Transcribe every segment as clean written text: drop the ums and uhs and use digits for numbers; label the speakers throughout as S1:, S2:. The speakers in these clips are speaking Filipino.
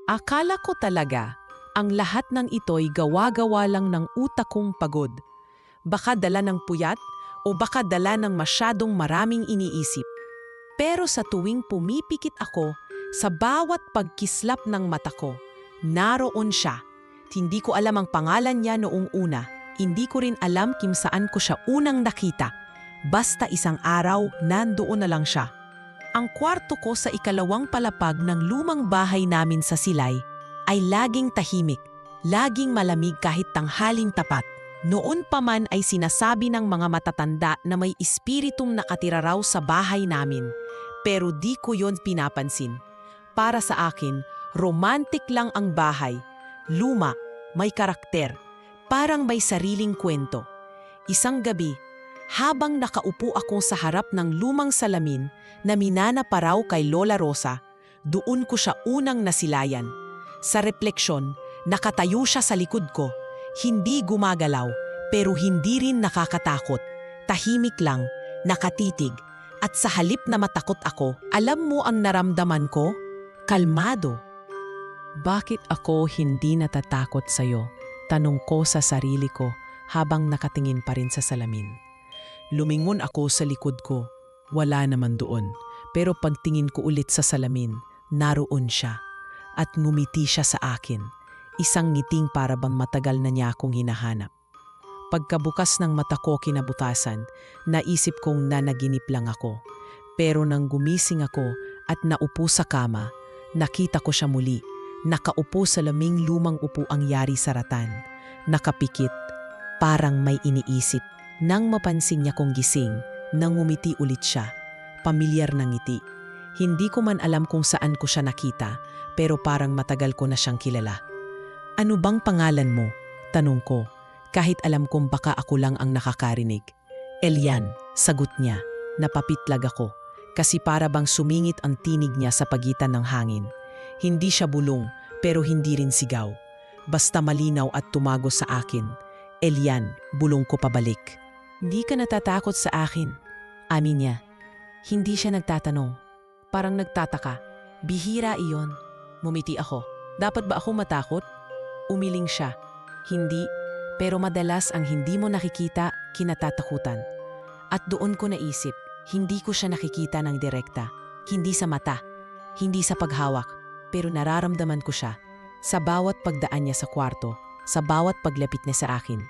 S1: Akala ko talaga, ang lahat ng ito'y gawa-gawa lang ng utak kong pagod. Baka dala ng puyat o baka dala ng masyadong maraming iniisip. Pero sa tuwing pumipikit ako, sa bawat pagkislap ng mata ko, naroon siya. Hindi ko alam ang pangalan niya noong una. Hindi ko rin alam kung saan ko siya unang nakita. Basta isang araw, nandoon na lang siya. Ang kwarto ko sa ikalawang palapag ng lumang bahay namin sa Silay ay laging tahimik, laging malamig kahit tanghaling tapat. Noon pa man ay sinasabi ng mga matatanda na may espiritong nakatira raw sa bahay namin. Pero di ko yon pinapansin. Para sa akin, romantic lang ang bahay. Luma, may karakter, parang may sariling kwento. Isang gabi, habang nakaupo ako sa harap ng lumang salamin na minana pa raw kay Lola Rosa, doon ko siya unang nasilayan. Sa refleksyon, nakatayo siya sa likod ko. Hindi gumagalaw, pero hindi rin nakakatakot. Tahimik lang, nakatitig, at sa halip na matakot ako, alam mo ang naramdaman ko? Kalmado. Bakit ako hindi natatakot sa'yo? Tanong ko sa sarili ko habang nakatingin pa rin sa salamin. Lumingon ako sa likod ko. Wala naman doon. Pero pagtingin ko ulit sa salamin, naroon siya. At ngumiti siya sa akin. Isang ngiting para bang matagal na niya akong hinahanap. Pagkabukas ng mata ko kinabukasan, naisip kong nanaginip lang ako. Pero nang gumising ako at naupo sa kama, nakita ko siya muli. Nakaupo sa laming lumang upuang yari sa ratan. Nakapikit, parang may iniisip. Nang mapansin niya kong gising, nang ngumiti ulit siya. Pamilyar na ngiti. Hindi ko man alam kung saan ko siya nakita, pero parang matagal ko na siyang kilala. Ano bang pangalan mo? Tanong ko, kahit alam kong baka ako lang ang nakakarinig. Elian, sagot niya. Napapitlag ako, kasi para bang sumingit ang tinig niya sa pagitan ng hangin. Hindi siya bulong, pero hindi rin sigaw. Basta malinaw at tumago sa akin. Elian, bulong ko pabalik. Hindi ka natatakot sa akin, amin niya. Hindi siya nagtatanong. Parang nagtataka. Bihira iyon. Mumiti ako. Dapat ba ako matakot? Umiling siya. Hindi, pero madalas ang hindi mo nakikita, kinatatakutan. At doon ko naisip, hindi ko siya nakikita ng direkta. Hindi sa mata, hindi sa paghawak, pero nararamdaman ko siya. Sa bawat pagdaan niya sa kwarto, sa bawat paglapit niya sa akin,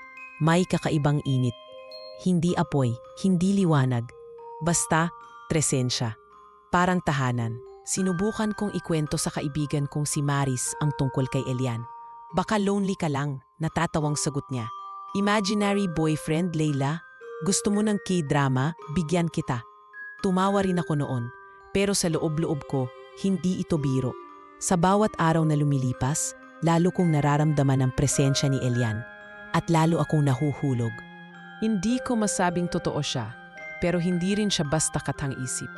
S1: may kakaibang init. Hindi apoy, hindi liwanag. Basta, presensya. Parang tahanan. Sinubukan kong ikwento sa kaibigan kong si Maris ang tungkol kay Elian. Baka lonely ka lang, natatawang sagot niya. Imaginary boyfriend, Leila? Gusto mo ng K-drama? Bigyan kita. Tumawa rin ako noon, pero sa loob-loob ko, hindi ito biro. Sa bawat araw na lumilipas, lalo kong nararamdaman ang presensya ni Elian at lalo akong nahuhulog. Hindi ko masabing totoo siya, pero hindi rin siya basta katang-isip.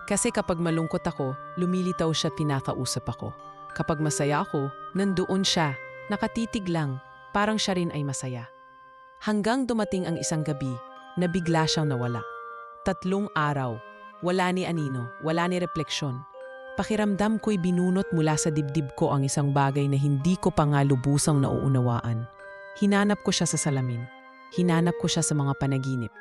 S1: Kasi kapag malungkot ako, lumilitaw siya at pinakausap ako. Kapag masaya ako, nandoon siya, nakatitig lang, parang siya rin ay masaya. Hanggang dumating ang isang gabi na bigla siyang nawala. 3 araw, wala ni anino, wala ni refleksyon. Pakiramdam ko'y binunot mula sa dibdib ko ang isang bagay na hindi ko pa nga lubusang nauunawaan. Hinanap ko siya sa salamin. Hinanap ko siya sa mga panaginip.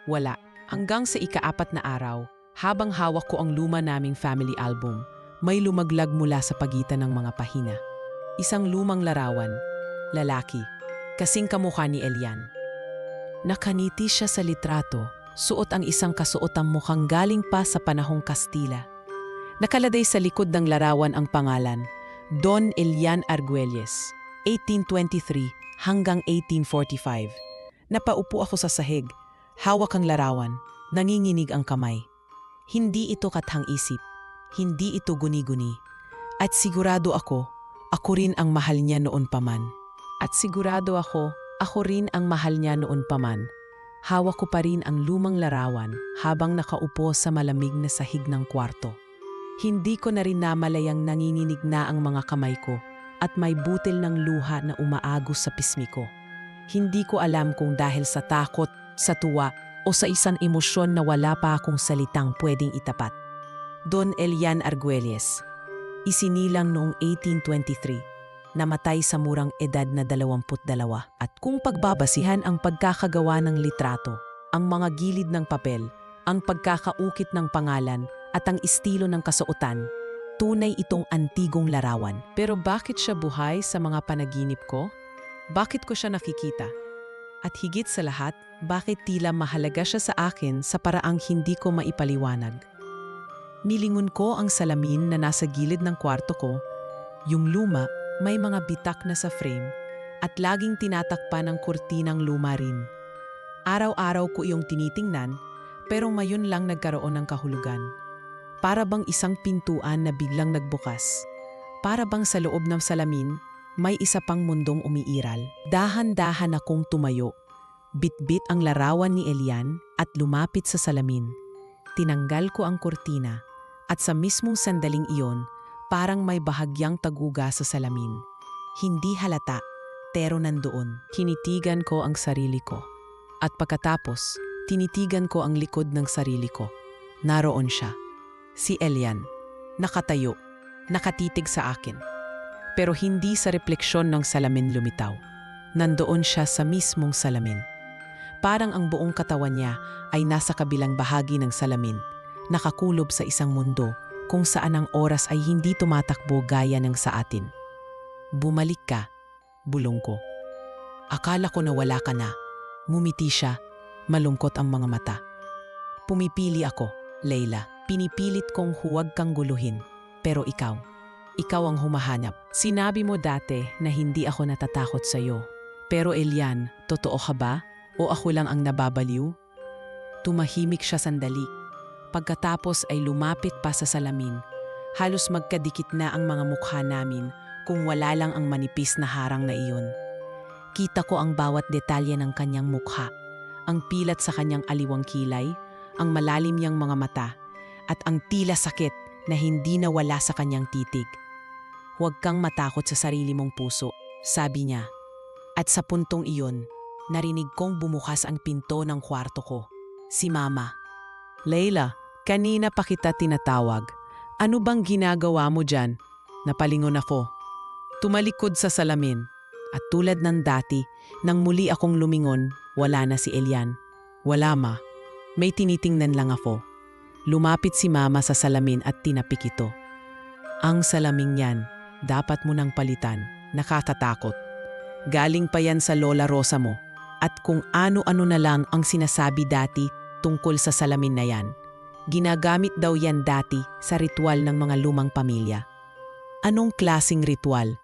S1: Wala. Hanggang sa ika-4 na araw, habang hawak ko ang luma naming family album, may lumaglag mula sa pagitan ng mga pahina. Isang lumang larawan, lalaki, kasing kamukha ni Elian. Nakaniti siya sa litrato, suot ang isang kasuotang mukhang galing pa sa panahong Kastila. Nakaladay sa likod ng larawan ang pangalan, Don Elian Arguelles, 1823 hanggang 1845. Napaupo ako sa sahig, hawak ang larawan, nanginginig ang kamay. Hindi ito kathang-isip, hindi ito guni-guni. At sigurado ako rin ang mahal niya noon pa man. At sigurado ako rin ang mahal niya noon pa man. Hawak ko pa rin ang lumang larawan habang nakaupo sa malamig na sahig ng kwarto. Hindi ko na rin namalayang nanginginig na ang mga kamay ko at may butil ng luha na umaagos sa pismi ko. Hindi ko alam kung dahil sa takot, sa tuwa, o sa isang emosyon na wala pa akong salitang pwedeng itapat. Don Elian Arguelles. Isinilang noong 1823. Namatay sa murang edad na 22 at kung pagbabasihan ang pagkakagawa ng litrato, ang mga gilid ng papel, ang pagkakaukit ng pangalan at ang estilo ng kasuotan, tunay itong antigong larawan. Pero bakit siya buhay sa mga panaginip ko? Bakit ko siya nakikita? At higit sa lahat, bakit tila mahalaga siya sa akin sa paraang hindi ko maipaliwanag? Nilingon ko ang salamin na nasa gilid ng kwarto ko, yung luma, may mga bitak na sa frame at laging tinatakpan ng kurtinang luma rin. Araw-araw ko iyong tinitingnan pero ngayon lang nagkaroon ng kahulugan. Para bang isang pintuan na biglang nagbukas. Para bang sa loob ng salamin may isa pang mundong umiiral. Dahan-dahan akong tumayo. Bitbit ang larawan ni Elian at lumapit sa salamin. Tinanggal ko ang kurtina at sa mismong sandaling iyon, parang may bahagyang taguga sa salamin. Hindi halata, pero nandoon. Tinitigan ko ang sarili ko. At pagkatapos, tinitigan ko ang likod ng sarili ko. Naroon siya. Si Elian. Nakatayo. Nakatitig sa akin. Pero hindi sa refleksyon ng salamin lumitaw. Nandoon siya sa mismong salamin. Parang ang buong katawan niya ay nasa kabilang bahagi ng salamin, nakakulob sa isang mundo kung saan ang oras ay hindi tumatakbo gaya ng sa atin. Bumalik ka, bulong ko. Akala ko na wala ka na. Ngumiti siya, malungkot ang mga mata. Pumipili ako, Leila. Pinipilit kong huwag kang guluhin. Pero ikaw ang humahanap. Sinabi mo dati na hindi ako natatakot sa'yo. Pero Elian, totoo ka ba? O ako lang ang nababaliw? Tumahimik siya sandali. Pagkatapos ay lumapit pa sa salamin. Halos magkadikit na ang mga mukha namin kung wala lang ang manipis na harang na iyon. Kita ko ang bawat detalye ng kanyang mukha, ang pilat sa kanyang aliwang kilay, ang malalim niyang mga mata, at ang tila sakit na hindi nawala sa kanyang titig. Huwag kang matakot sa sarili mong puso, sabi niya. At sa puntong iyon, narinig kong bumukas ang pinto ng kwarto ko. Si Mama. Leila, kanina pa kita tinatawag. Ano bang ginagawa mo dyan? Napalingon ako. Tumalikod sa salamin. At tulad ng dati, nang muli akong lumingon, wala na si Elian. Wala, Ma. May tinitingnan lang ako. Lumapit si Mama sa salamin at tinapik ito. Ang salaming yan, dapat mo nang palitan. Nakatatakot. Galing pa yan sa Lola Rosa mo. At kung ano-ano na lang ang sinasabi dati tungkol sa salamin na yan. Ginagamit daw yan dati sa ritual ng mga lumang pamilya. Anong klasing ritual?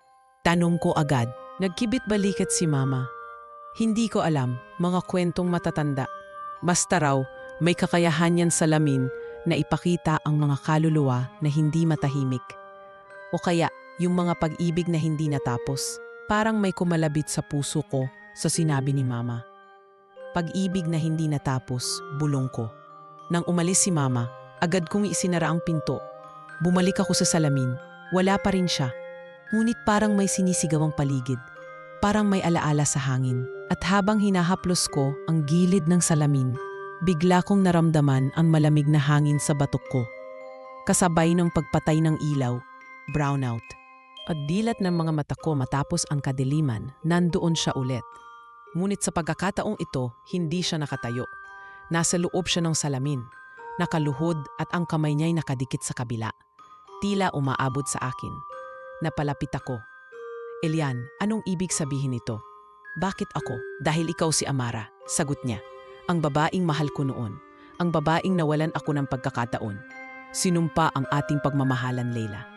S1: Tanong ko agad. Nagkibit balikat si Mama. Hindi ko alam, mga kwentong matatanda. Basta raw, may kakayahan yan salamin na ipakita ang mga kaluluwa na hindi matahimik. O kaya, yung mga pag-ibig na hindi natapos. Parang may kumalabit sa puso ko sa sinabi ni Mama. Pag-ibig na hindi natapos, bulong ko. Nang umalis si Mama, agad kong isinara ang pinto. Bumalik ako sa salamin. Wala pa rin siya. Ngunit parang may sinisigaw ang paligid. Parang may alaala sa hangin. At habang hinahaplos ko ang gilid ng salamin, bigla kong naramdaman ang malamig na hangin sa batok ko. Kasabay ng pagpatay ng ilaw, brownout. At dilat ng mga mata ko matapos ang kadiliman, nandoon siya ulit. Ngunit sa pagkakataong ito, hindi siya nakatayo. Nasa loob siya ng salamin. Nakaluhod at ang kamay niya'y nakadikit sa kabila. Tila umaabot sa akin. Napalapit ako. Elian, anong ibig sabihin nito? Bakit ako? Dahil ikaw si Amara, sagot niya. Ang babaeng mahal ko noon. Ang babaeng nawalan ako ng pagkakataon. Sinumpa ang ating pagmamahalan, Leila.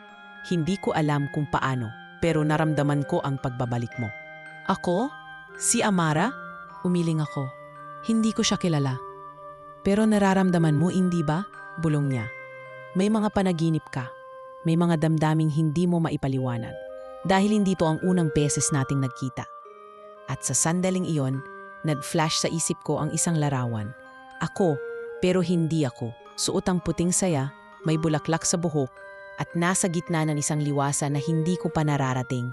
S1: Hindi ko alam kung paano, pero naramdaman ko ang pagbabalik mo. Ako? Si Amara? Umiling ako. Hindi ko siya kilala. Pero nararamdaman mo, hindi ba? Bulong niya. May mga panaginip ka. May mga damdaming hindi mo maipaliwanag. Dahil hindi to ang unang beses nating nagkita. At sa sandaling iyon, nag-flash sa isip ko ang isang larawan. Ako, pero hindi ako. Suot ang puting saya, may bulaklak sa buhok, at nasa gitna ng isang liwasan na hindi ko pa nararating.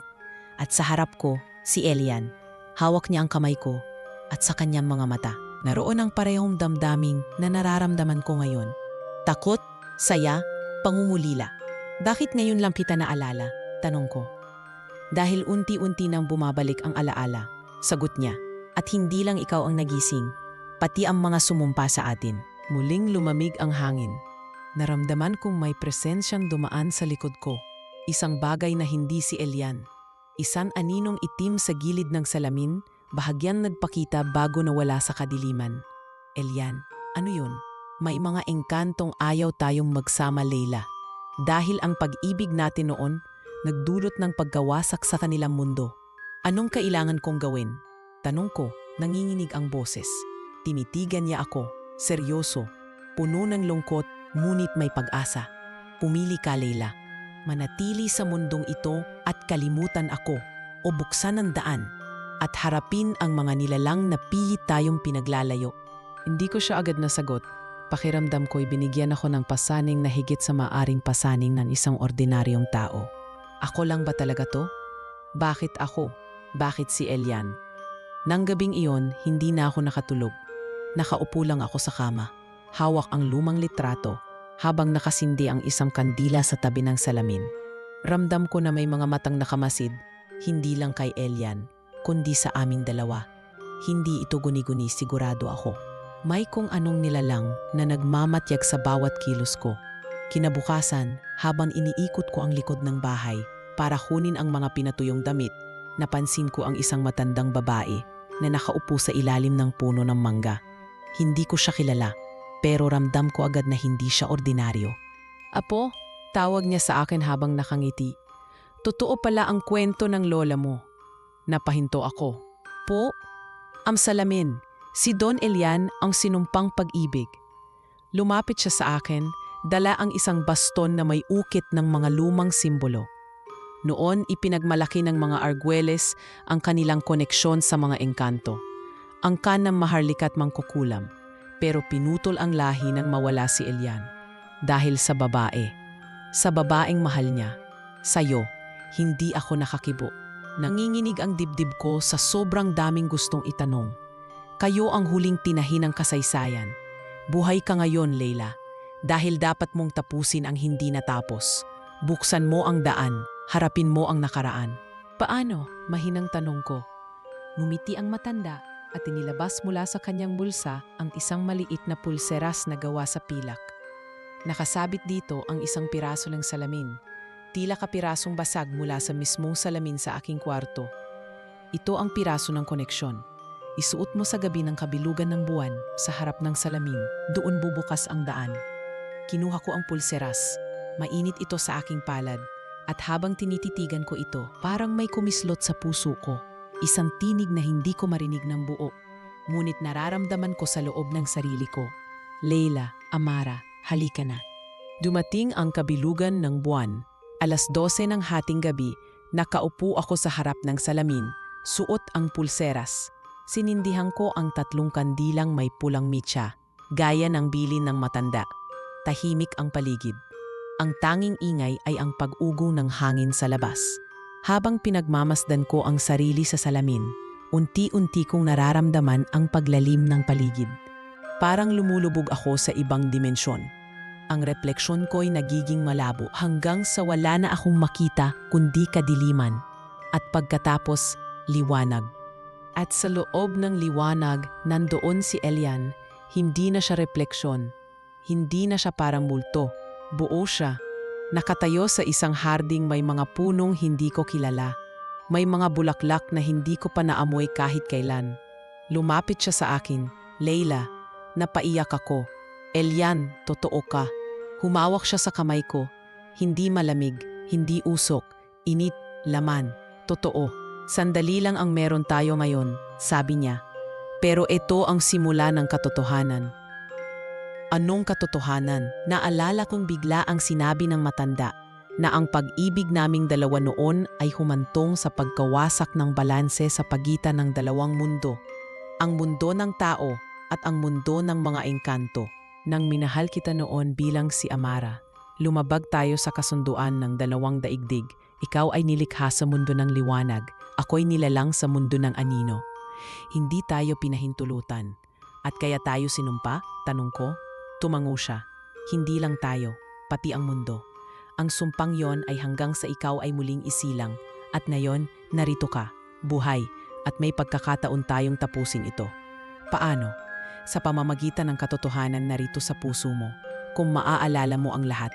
S1: At sa harap ko, si Elian. Hawak niya ang kamay ko at sa kanyang mga mata. Naroon ang parehong damdaming na nararamdaman ko ngayon. Takot, saya, pangungulila. Bakit ngayon lang kita naalala? Tanong ko. Dahil unti-unti nang bumabalik ang alaala, sagot niya. At hindi lang ikaw ang nagising, pati ang mga sumumpa sa atin. Muling lumamig ang hangin. Naramdaman kong may presensyang dumaan sa likod ko. Isang bagay na hindi si Elian. Isang aninong itim sa gilid ng salamin, bahagyang nagpakita bago nawala sa kadiliman. Elian, ano yun? May mga engkantong ayaw tayong magsama, Leila. Dahil ang pag-ibig natin noon, nagdulot ng pagkawasak sa kanilang mundo. Anong kailangan kong gawin? Tanong ko, nanginginig ang boses. Tinitigan niya ako, seryoso, puno ng lungkot, ngunit may pag-asa. Pumili ka, Leila. Manatili sa mundong ito at kalimutan ako o buksan ang daan at harapin ang mga nilalang na pihit tayong pinaglalayo. Hindi ko siya agad nasagot. Pakiramdam ko'y binigyan ako ng pasaning na higit sa maaring pasaning ng isang ordinaryong tao. Ako lang ba talaga to? Bakit ako? Bakit si Elian? Nang gabing iyon, hindi na ako nakatulog. Nakaupo lang ako sa kama. Hawak ang lumang litrato habang nakasindi ang isang kandila sa tabi ng salamin. Ramdam ko na may mga matang nakamasid, hindi lang kay Elian, kundi sa aming dalawa. Hindi ito guni-guni, sigurado ako. May kung anong nilalang na nagmamatyag sa bawat kilos ko. Kinabukasan, habang iniikot ko ang likod ng bahay para kunin ang mga pinatuyong damit, napansin ko ang isang matandang babae na nakaupo sa ilalim ng puno ng mangga. Hindi ko siya kilala, pero ramdam ko agad na hindi siya ordinaryo. Apo, tawag niya sa akin habang nakangiti. Totoo pala ang kwento ng lola mo. Napahinto ako. Po, ang salamin. Si Don Elian ang sinumpang pag-ibig. Lumapit siya sa akin, dala ang isang baston na may ukit ng mga lumang simbolo. Noon, ipinagmalaki ng mga Arguelles ang kanilang koneksyon sa mga engkanto. Angkan ng Maharlika at Mangkukulam, pero pinutol ang lahi nang mawala si Elian. Dahil sa babae. Sa babaeng mahal niya. Sa'yo, hindi ako nakakibo. Nanginginig ang dibdib ko sa sobrang daming gustong itanong. Kayo ang huling tinahin ng kasaysayan. Buhay ka ngayon, Leila. Dahil dapat mong tapusin ang hindi natapos. Buksan mo ang daan, harapin mo ang nakaraan. Paano? Mahinang tanong ko. Ngumiti ang matanda at inilabas mula sa kanyang bulsa ang isang maliit na pulseras na gawa sa pilak. Nakasabit dito ang isang piraso ng salamin. Tila kapirasong basag mula sa mismong salamin sa aking kwarto. Ito ang piraso ng koneksyon. Isuot mo sa gabi ng kabilugan ng buwan sa harap ng salamin. Doon bubukas ang daan. Kinuha ko ang pulseras. Mainit ito sa aking palad. At habang tinititigan ko ito, parang may kumislot sa puso ko. Isang tinig na hindi ko marinig ng buo. Ngunit nararamdaman ko sa loob ng sarili ko. Leila, Amara, halika na. Dumating ang kabilugan ng buwan. 12:00 ng hating gabi, nakaupo ako sa harap ng salamin. Suot ang pulseras. Sinindihan ko ang 3 kandilang may pulang mitya, gaya ng bilin ng matanda. Tahimik ang paligid. Ang tanging ingay ay ang pag-ugong ng hangin sa labas. Habang pinagmamasdan ko ang sarili sa salamin, unti-unti kong nararamdaman ang paglalim ng paligid. Parang lumulubog ako sa ibang dimensyon. Ang refleksyon ko'y nagiging malabo hanggang sa wala na akong makita kundi kadiliman. At pagkatapos, liwanag. At sa loob ng liwanag, nandoon si Elian. Hindi na siya refleksyon. Hindi na siya parang multo. Buo siya. Nakatayo sa isang harding may mga punong hindi ko kilala. May mga bulaklak na hindi ko pa naamoy kahit kailan. Lumapit siya sa akin. Leila, napaiyak ako. Elian, totoo ka. Humawak siya sa kamay ko. Hindi malamig, hindi usok, init, laman. Totoo. Sandali lang ang meron tayo ngayon, sabi niya. Pero ito ang simula ng katotohanan. Anong katotohanan? Naalala kong bigla ang sinabi ng matanda na ang pag-ibig naming dalawa noon ay humantong sa pagkawasak ng balanse sa pagitan ng dalawang mundo. Ang mundo ng tao at ang mundo ng mga engkanto. Nang minahal kita noon bilang si Amara, lumabag tayo sa kasunduan ng 2 daigdig. Ikaw ay nilikha sa mundo ng liwanag. Ako'y nilalang sa mundo ng anino. Hindi tayo pinahintulutan. At kaya tayo sinumpa? Tanong ko. Tumango siya. Hindi lang tayo, pati ang mundo. Ang sumpang yon ay hanggang sa ikaw ay muling isilang. At ngayon, narito ka, buhay, at may pagkakataon tayong tapusin ito. Paano? Sa pamamagitan ng katotohanan narito sa puso mo, kung maaalala mo ang lahat.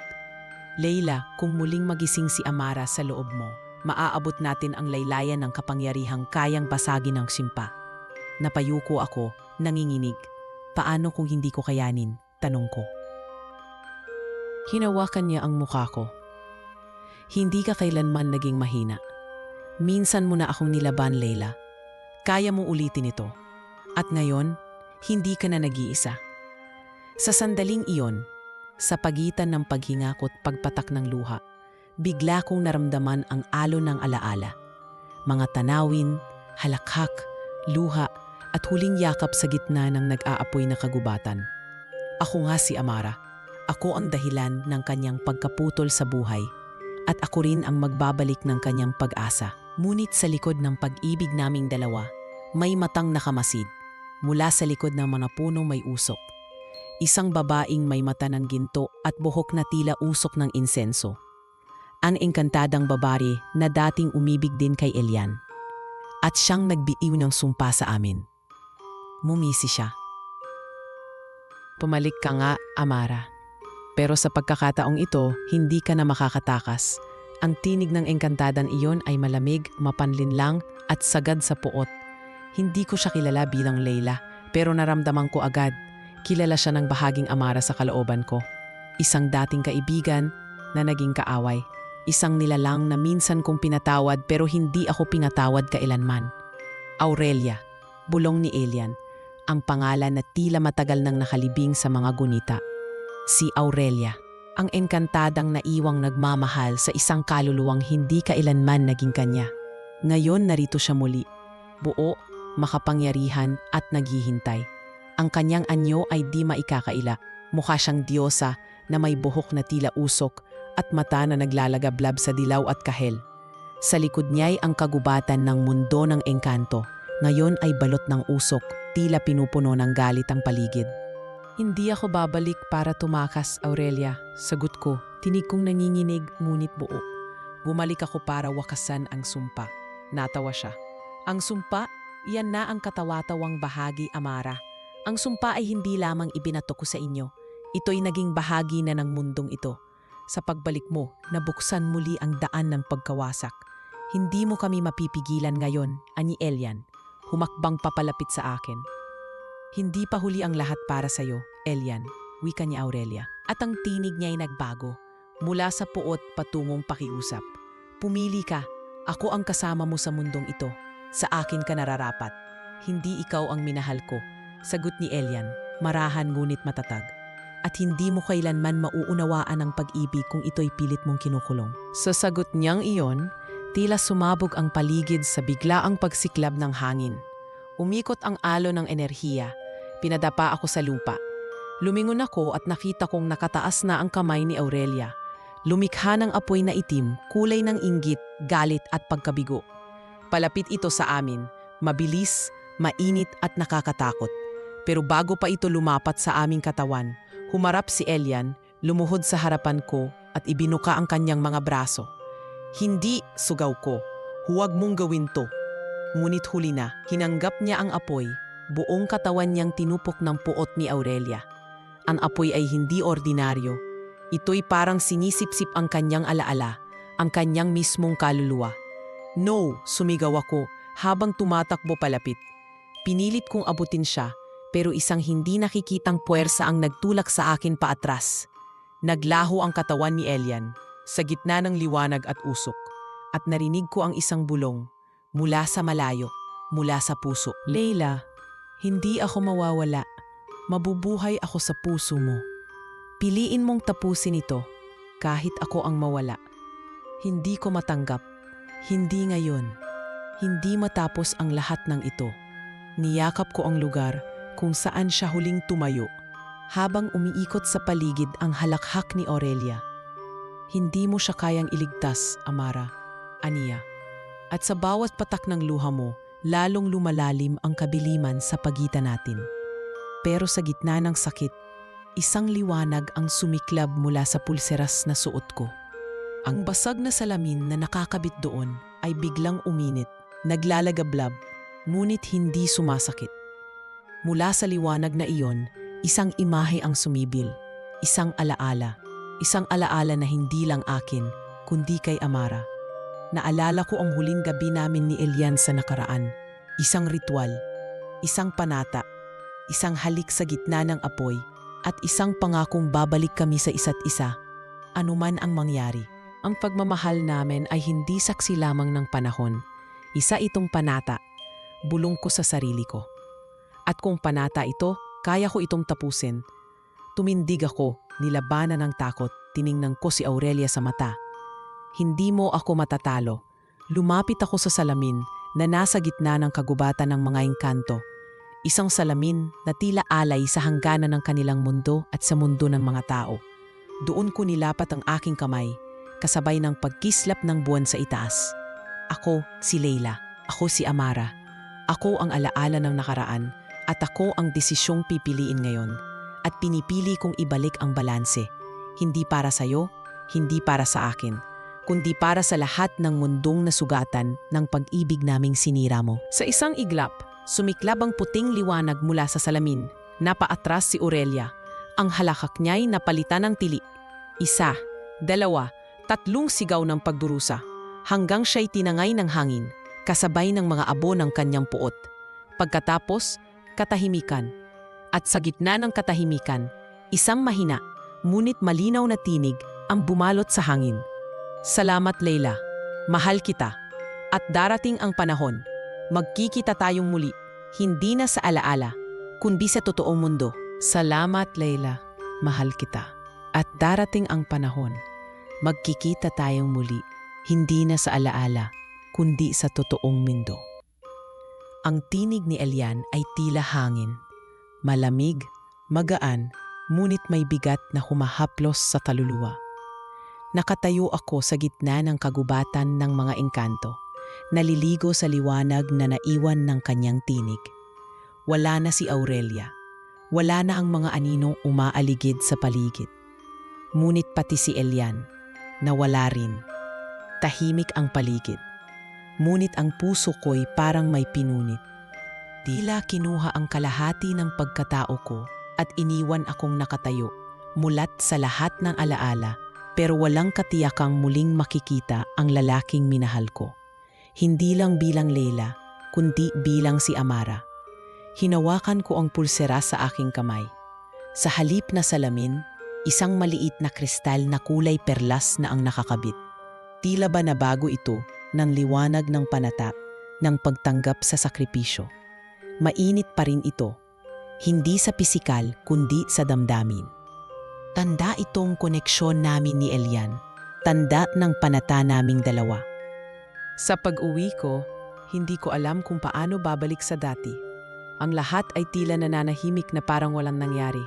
S1: Leila, kung muling magising si Amara sa loob mo, maaabot natin ang laylayan ng kapangyarihang kayang basagin ng simpa. Napayuko ako, nanginginig. Paano kung hindi ko kayanin? Tanong ko. Hinawakan niya ang mukha ko. Hindi ka kailanman naging mahina. Minsan mo na akong nilaban, Leila. Kaya mo ulitin ito. At ngayon, hindi ka na nag-iisa. Sa sandaling iyon, sa pagitan ng paghinga ko't pagpatak ng luha, bigla kong naramdaman ang alon ng alaala. Mga tanawin, halakhak, luha, at huling yakap sa gitna ng nag-aapoy na kagubatan. Ako nga si Amara. Ako ang dahilan ng kanyang pagkaputol sa buhay. At ako rin ang magbabalik ng kanyang pag-asa. Ngunit sa likod ng pag-ibig naming dalawa, may matang nakamasid. Mula sa likod ng mga punong may usok. Isang babaeng may mata ng ginto at buhok na tila usok ng insenso. Ang engkantadang babae na dating umibig din kay Elian. At siyang nagbiiw ng sumpa sa amin. Mumisi siya. Pumalik ka nga, Amara. Pero sa pagkakataong ito, hindi ka na makakatakas. Ang tinig ng engkantadang iyon ay malamig, mapanlinlang at sagad sa puot. Hindi ko siya kilala bilang Leila, pero naramdaman ko agad. Kilala siya ng bahaging Amara sa kalooban ko. Isang dating kaibigan na naging kaaway. Isang nilalang na minsan kong pinatawad pero hindi ako pinatawad kailanman. Aurelia, bulong ni Elian, ang pangalan na tila matagal nang nakalibing sa mga gunita. Si Aurelia, ang engkantadang naiwang nagmamahal sa isang kaluluwang hindi kailanman naging kanya. Ngayon narito siya muli, buo, makapangyarihan at naghihintay. Ang kanyang anyo ay di maikakaila. Mukha siyang diyosa na may buhok na tila usok at mata na naglalagablab sa dilaw at kahel. Sa likod niya'y ang kagubatan ng mundo ng engkanto. Ngayon ay balot ng usok, tila pinupuno ng galit ang paligid. Hindi ako babalik para tumakas, Aurelia. Sagot ko, tinig kong nanginginig ngunit buo. Bumalik ako para wakasan ang sumpa. Natawa siya. Ang sumpa, iyan na ang katawa-tawang bahagi, Amara. Ang sumpa ay hindi lamang ibinato ko sa inyo. Ito'y naging bahagi na ng mundong ito. Sa pagbalik mo, nabuksan muli ang daan ng pagkawasak. Hindi mo kami mapipigilan ngayon, ani Elian. Humakbang papalapit sa akin. Hindi pa huli ang lahat para sa'yo, Elian, wika ni Aurelia. At ang tinig niya ay nagbago. Mula sa puot patungong pakiusap. Pumili ka, ako ang kasama mo sa mundong ito. Sa akin ka nararapat. Hindi ikaw ang minahal ko, sagot ni Elian, marahan ngunit matatag. At hindi mo kailanman mauunawaan ang pag-ibig kung ito'y pilit mong kinukulong. Sa sagot niyang iyon, tila sumabog ang paligid sa biglaang pagsiklab ng hangin. Umikot ang alon ng enerhiya. Pinadapa ako sa lupa. Lumingon ako at nakita kong nakataas na ang kamay ni Aurelia. Lumikha ng apoy na itim, kulay ng inggit, galit at pagkabigo. Palapit ito sa amin, mabilis, mainit at nakakatakot. Pero bago pa ito lumapat sa aming katawan, humarap si Elian, lumuhod sa harapan ko at ibinuka ang kanyang mga braso. Hindi, sugaw ko. Huwag mong gawin to. Ngunit huli na, hinanggap niya ang apoy, buong katawan niyang tinupok ng puot ni Aurelia. Ang apoy ay hindi ordinaryo. Ito'y parang sinisipsip ang kanyang alaala, ang kanyang mismong kaluluwa. No, sumigaw ako habang tumatakbo palapit. Pinilit kong abutin siya, pero isang hindi nakikitang puwersa ang nagtulak sa akin paatras. Naglaho ang katawan ni Elian, sa gitna ng liwanag at usok, at narinig ko ang isang bulong. Mula sa malayo, mula sa puso. Leila, hindi ako mawawala. Mabubuhay ako sa puso mo. Piliin mong tapusin ito, kahit ako ang mawala. Hindi ko matanggap. Hindi ngayon. Hindi matapos ang lahat ng ito. Niyakap ko ang lugar kung saan siya huling tumayo, habang umiikot sa paligid ang halakhak ni Aurelia. Hindi mo siya kayang iligtas, Amara, aniya. At sa bawat patak ng luha mo, lalong lumalalim ang kabiliman sa pagitan natin. Pero sa gitna ng sakit, isang liwanag ang sumiklab mula sa pulseras na suot ko. Ang basag na salamin na nakakabit doon ay biglang uminit, naglalagablab, ngunit hindi sumasakit. Mula sa liwanag na iyon, isang imahe ang sumibil, isang alaala. Isang alaala na hindi lang akin, kundi kay Amara. Naalala ko ang huling gabi namin ni Elian sa nakaraan. Isang ritual, isang panata, isang halik sa gitna ng apoy, at isang pangakong babalik kami sa isa't isa. Anuman ang mangyari, ang pagmamahal namin ay hindi saksi lamang ng panahon. Isa itong panata, bulong ko sa sarili ko. At kung panata ito, kaya ko itong tapusin. Tumindig ako, nilabanan ng takot, tiningnan ko si Aurelia sa mata. Hindi mo ako matatalo. Lumapit ako sa salamin na nasa gitna ng kagubatan ng mga engkanto. Isang salamin na tila alay sa hangganan ng kanilang mundo at sa mundo ng mga tao. Doon ko nilapat ang aking kamay, kasabay ng pagkislap ng buwan sa itaas. Ako si Leila, ako si Amara. Ako ang alaala ng nakaraan at ako ang desisyong pipiliin ngayon. At pinipili kong ibalik ang balanse. Hindi para sa'yo, hindi para sa akin, kundi para sa lahat ng mundong nasugatan ng pag-ibig naming sinira mo. Sa isang iglap, sumiklab ang puting liwanag mula sa salamin. Napaatras si Aurelia. Ang halakak niya'y napalitan ng tili. 1, 2, 3 sigaw ng pagdurusa, hanggang siya'y tinangay ng hangin, kasabay ng mga abo ng kanyang puot. Pagkatapos, katahimikan. At sa gitna ng katahimikan, isang mahina, ngunit malinaw na tinig ang bumalot sa hangin. Salamat Leila, mahal kita. At darating ang panahon, magkikita tayong muli, hindi na sa alaala, kundi sa totoong mundo. Salamat Leila, mahal kita. At darating ang panahon, magkikita tayong muli, hindi na sa alaala, kundi sa totoong mundo. Ang tinig ni Elian ay tila hangin. Malamig, magaan, ngunit may bigat na humahaplos sa kaluluwa. Nakatayo ako sa gitna ng kagubatan ng mga engkanto, naliligo sa liwanag na naiwan ng kanyang tinig. Wala na si Aurelia, wala na ang mga aninong umaaligid sa paligid. Ngunit pati si Elian, nawala rin. Tahimik ang paligid, ngunit ang puso ko'y parang may pinunit. Tila kinuha ang kalahati ng pagkatao ko at iniwan akong nakatayo, mulat sa lahat ng alaala, pero walang katiyakang muling makikita ang lalaking minahal ko. Hindi lang bilang Leila, kundi bilang si Amara. Hinawakan ko ang pulsera sa aking kamay. Sa halip na salamin, isang maliit na kristal na kulay perlas na ang nakakabit. Tila ba nabago ito ng liwanag ng panata, ng pagtanggap sa sakripisyo. Mainit pa rin ito, hindi sa pisikal kundi sa damdamin. Tanda itong koneksyon namin ni Elian, tanda ng panata naming dalawa. Sa pag-uwi ko, hindi ko alam kung paano babalik sa dati. Ang lahat ay tila nananahimik na parang walang nangyari.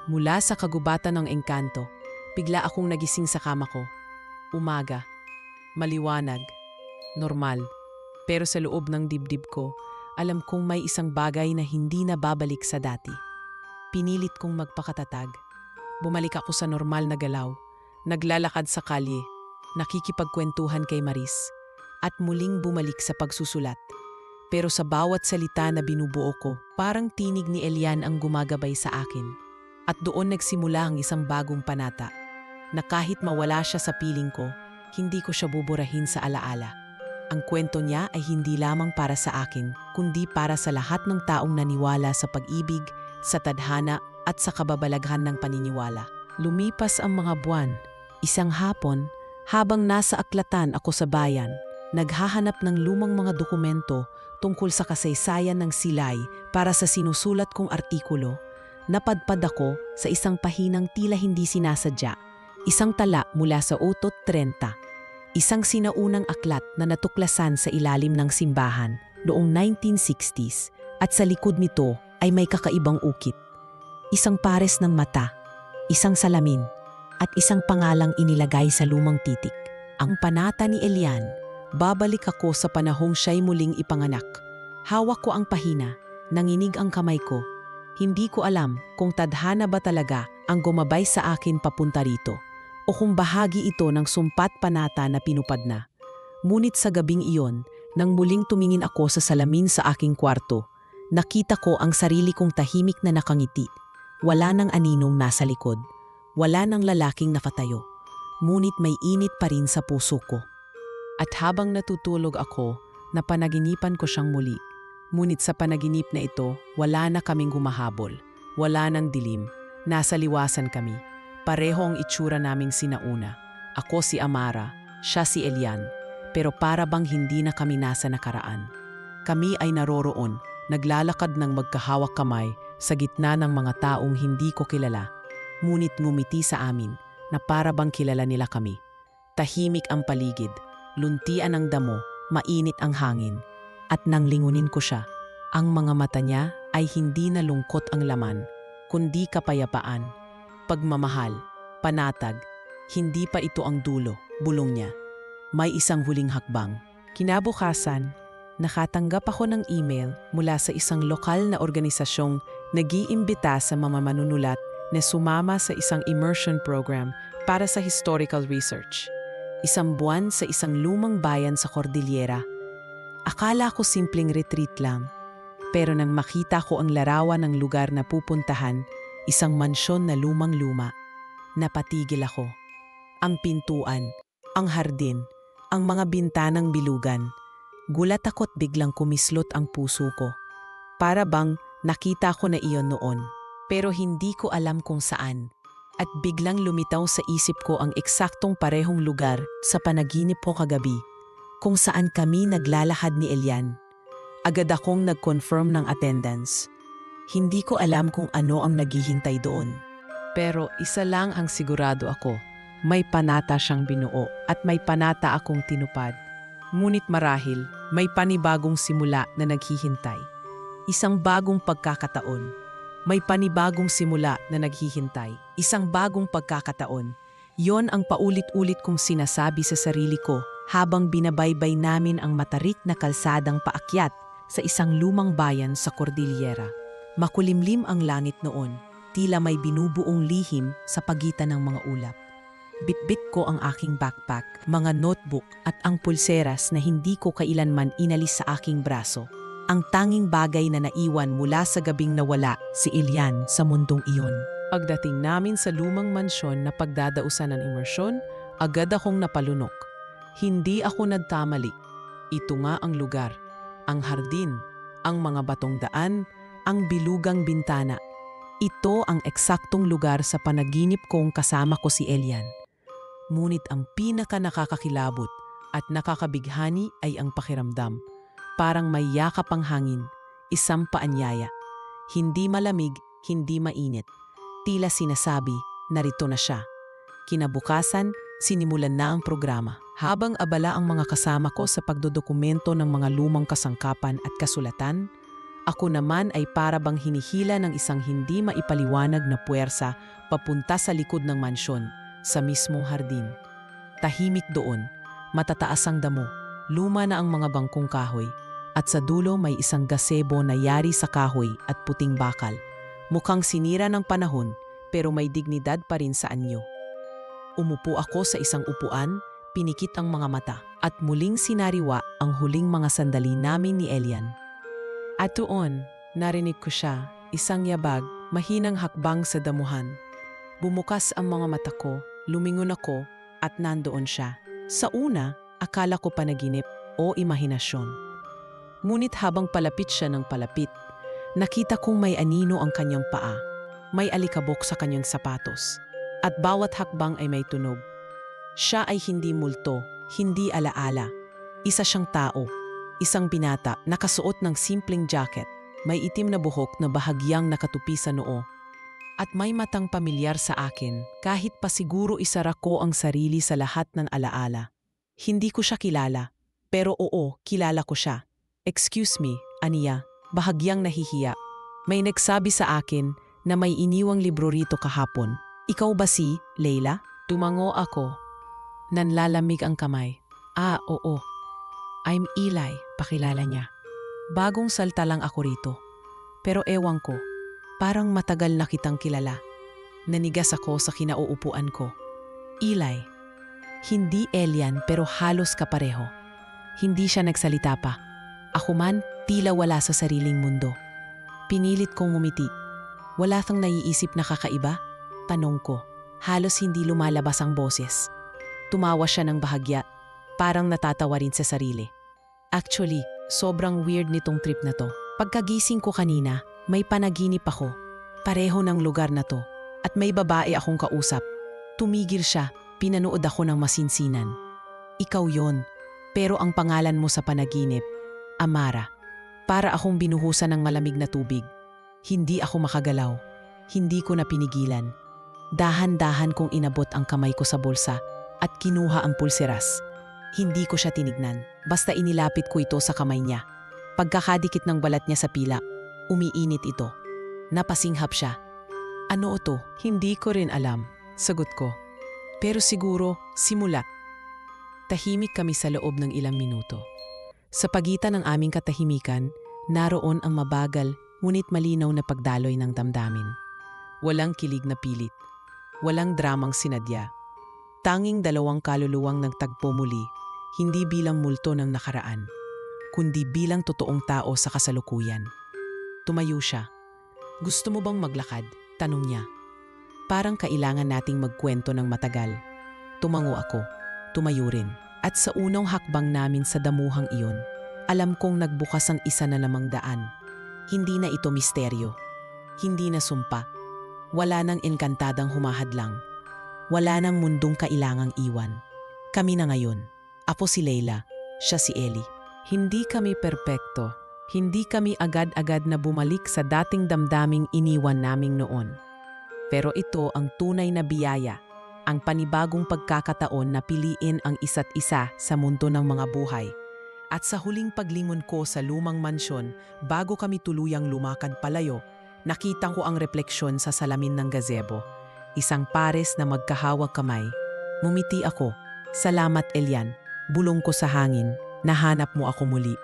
S1: Mula sa kagubatan ng engkanto, bigla akong nagising sa kama ko. Umaga, maliwanag, normal, pero sa loob ng dibdib ko, alam kong may isang bagay na hindi na babalik sa dati. Pinilit kong magpakatatag. Bumalik ako sa normal na galaw, naglalakad sa kalye, nakikipagkwentuhan kay Maris, at muling bumalik sa pagsusulat. Pero sa bawat salita na binubuo ko, parang tinig ni Elian ang gumagabay sa akin. At doon nagsimula ang isang bagong panata, na kahit mawala siya sa piling ko, hindi ko siya buburahin sa alaala. Ang kwento niya ay hindi lamang para sa akin, kundi para sa lahat ng taong naniwala sa pag-ibig, sa tadhana at sa kababalaghan ng paniniwala. Lumipas ang mga buwan. Isang hapon, habang nasa aklatan ako sa bayan, naghahanap ng lumang mga dokumento tungkol sa kasaysayan ng Silay para sa sinusulat kong artikulo, napadpad ako sa isang pahinang tila hindi sinasadya, isang tala mula sa Utot 30. Isang sinaunang aklat na natuklasan sa ilalim ng simbahan noong 1960s at sa likod nito ay may kakaibang ukit. Isang pares ng mata, isang salamin, at isang pangalang inilagay sa lumang titik. Ang panata ni Elian, babalik ako sa panahong siya'y muling ipanganak. Hawak ko ang pahina, nanginig ang kamay ko. Hindi ko alam kung tadhana ba talaga ang gumabay sa akin papunta rito o kung bahagi ito ng sumpat panata na pinupad na. Ngunit sa gabing iyon, nang muling tumingin ako sa salamin sa aking kwarto, nakita ko ang sarili kong tahimik na nakangiti. Wala nang aninong nasa likod. Wala nang lalaking nakatayo. Ngunit may init pa rin sa puso ko. At habang natutulog ako, napanaginipan ko siyang muli. Ngunit sa panaginip na ito, wala na kaming humahabol. Wala nang dilim. Nasa liwasan kami. Pareho ang itsura naming sinauna. Ako si Amara, siya si Elian. Pero para bang hindi na kami nasa nakaraan. Kami ay naroroon, naglalakad ng magkahawak kamay sa gitna ng mga taong hindi ko kilala. Ngunit ngumiti sa amin na para bang kilala nila kami. Tahimik ang paligid, luntian ang damo, mainit ang hangin. At nang lingunin ko siya, ang mga mata niya ay hindi na lungkot ang laman, kundi kapayapaan, pagmamahal, panatag. Hindi pa ito ang dulo, bulong niya. May isang huling hakbang. Kinabukasan, nakatanggap ako ng email mula sa isang lokal na organisasyong nag-iimbita sa mga manunulat na sumama sa isang immersion program para sa historical research. Isang buwan sa isang lumang bayan sa Cordillera. Akala ko simpleng retreat lang. Pero nang makita ko ang larawan ng lugar na pupuntahan, isang mansyon na lumang-luma, napatigil ako. Ang pintuan, ang hardin, ang mga bintanang bilugan. Gulat ako't biglang kumislot ang puso ko. Para bang nakita ko na iyon noon. Pero hindi ko alam kung saan. At biglang lumitaw sa isip ko ang eksaktong parehong lugar sa panaginip ko kagabi, kung saan kami naglalakad ni Elian. Agad akong nag-confirm ng attendance. Hindi ko alam kung ano ang naghihintay doon. Pero isa lang ang sigurado ako. May panata siyang binuo at may panata akong tinupad. Ngunit marahil, may panibagong simula na naghihintay. Isang bagong pagkakataon. May panibagong simula na naghihintay. Isang bagong pagkakataon. Yon ang paulit-ulit kong sinasabi sa sarili ko habang binabaybay namin ang matarik na kalsadang paakyat sa isang lumang bayan sa Cordillera. Makulimlim ang langit noon, tila may binubuong lihim sa pagitan ng mga ulap. Bitbit ko ang aking backpack, mga notebook at ang pulseras na hindi ko kailanman inalis sa aking braso. Ang tanging bagay na naiwan mula sa gabing nawala si Elian sa mundong iyon. Pagdating namin sa lumang mansyon na pagdadausan ng immersyon, agad akong napalunok. Hindi ako nagkamali. Ito nga ang lugar, ang hardin, ang mga batong daan, ang bilugang bintana. Ito ang eksaktong lugar sa panaginip kong kasama ko si Elian. Ngunit ang pinaka-nakakakilabot at nakakabighani ay ang pakiramdam. Parang may yakap ang hangin, isang paanyaya. Hindi malamig, hindi mainit. Tila sinasabi, narito na siya. Kinabukasan, sinimulan na ang programa. Habang abala ang mga kasama ko sa pagdodokumento ng mga lumang kasangkapan at kasulatan, ako naman ay para bang hinihila ng isang hindi maipaliwanag na puwersa papunta sa likod ng mansyon, sa mismong hardin. Tahimik doon, matataas ang damo, luma na ang mga bangkong kahoy, at sa dulo may isang gazebo na yari sa kahoy at puting bakal. Mukhang sinira ng panahon, pero may dignidad pa rin sa anyo. Umupo ako sa isang upuan, pinikit ang mga mata, at muling sinariwa ang huling mga sandali namin ni Elian. At doon, narinig ko siya, isang yabag, mahinang hakbang sa damuhan. Bumukas ang mga mata ko, lumingon ako, at nandoon siya. Sa una, akala ko panaginip o imahinasyon. Ngunit habang palapit siya ng palapit, nakita kong may anino ang kanyang paa. May alikabok sa kanyang sapatos. At bawat hakbang ay may tunog. Siya ay hindi multo, hindi alaala. Isa siyang tao, isang binata, nakasuot ng simpleng jacket, may itim na buhok na bahagyang nakatupi sa noo. At may matang pamilyar sa akin, kahit pa siguro isara ko ang sarili sa lahat ng alaala. Hindi ko siya kilala, pero oo, kilala ko siya. Excuse me, aniya, bahagyang nahihiya. May nagsabi sa akin na may iniwang libro rito kahapon. Ikaw ba si Leila? Tumango ako. Nanlalamig ang kamay. Ah, oo. I'm Eli, pakilala niya. Bagong salta lang ako rito. Pero ewan ko, parang matagal na kitang kilala. Nanigas ako sa kinauupuan ko. Eli. Hindi Elian pero halos kapareho. Hindi siya nagsalita pa. Ako man, tila wala sa sariling mundo. Pinilit kong ngumiti. Wala kang naiisip na kakaiba? Tanong ko. Halos hindi lumalabas ang boses. Tumawa siya ng bahagya, parang natatawa rin sa sarili. Actually, sobrang weird nitong trip na to. Pagkagising ko kanina, may panaginip ako. Pareho ng lugar na to. At may babae akong kausap. Tumigil siya, pinanood ako ng masinsinan. Ikaw yon, pero ang pangalan mo sa panaginip, Amara. Para akong binuhusan ng malamig na tubig. Hindi ako makagalaw. Hindi ko na pinigilan. Dahan-dahan kong inabot ang kamay ko sa bulsa at kinuha ang pulseras. Hindi ko siya tinignan, basta inilapit ko ito sa kamay niya. Pagkakadikit ng balat niya sa pila, umiinit ito. Napasinghap siya. Ano ito? Hindi ko rin alam, sagot ko. Pero siguro, simula. Tahimik kami sa loob ng ilang minuto. Sa pagitan ng aming katahimikan, naroon ang mabagal ngunit malinaw na pagdaloy ng damdamin. Walang kilig na pilit. Walang dramang sinadya. Tanging dalawang kaluluwang nagtagpo muli, hindi bilang multo ng nakaraan, kundi bilang totoong tao sa kasalukuyan. Tumayo siya. Gusto mo bang maglakad? Tanong niya. Parang kailangan nating magkwento ng matagal. Tumango ako. Tumayo rin. At sa unang hakbang namin sa damuhang iyon, alam kong nagbukas ang isa na namang daan. Hindi na ito misteryo. Hindi na sumpa. Wala nang enkantadang humahadlang. Wala nang mundong kailangang iwan. Kami na ngayon. Ako si Leila, siya si Eli. Hindi kami perpekto. Hindi kami agad-agad na bumalik sa dating damdaming iniwan naming noon. Pero ito ang tunay na biyaya, ang panibagong pagkakataon na piliin ang isa't isa sa mundo ng mga buhay. At sa huling paglingon ko sa lumang mansyon, bago kami tuluyang lumakad palayo, nakita ko ang refleksyon sa salamin ng gazebo. Isang pares na magkahawag kamay. Mumiti ako. Salamat, Elian. Bulong ko sa hangin. Nahanap mo ako muli.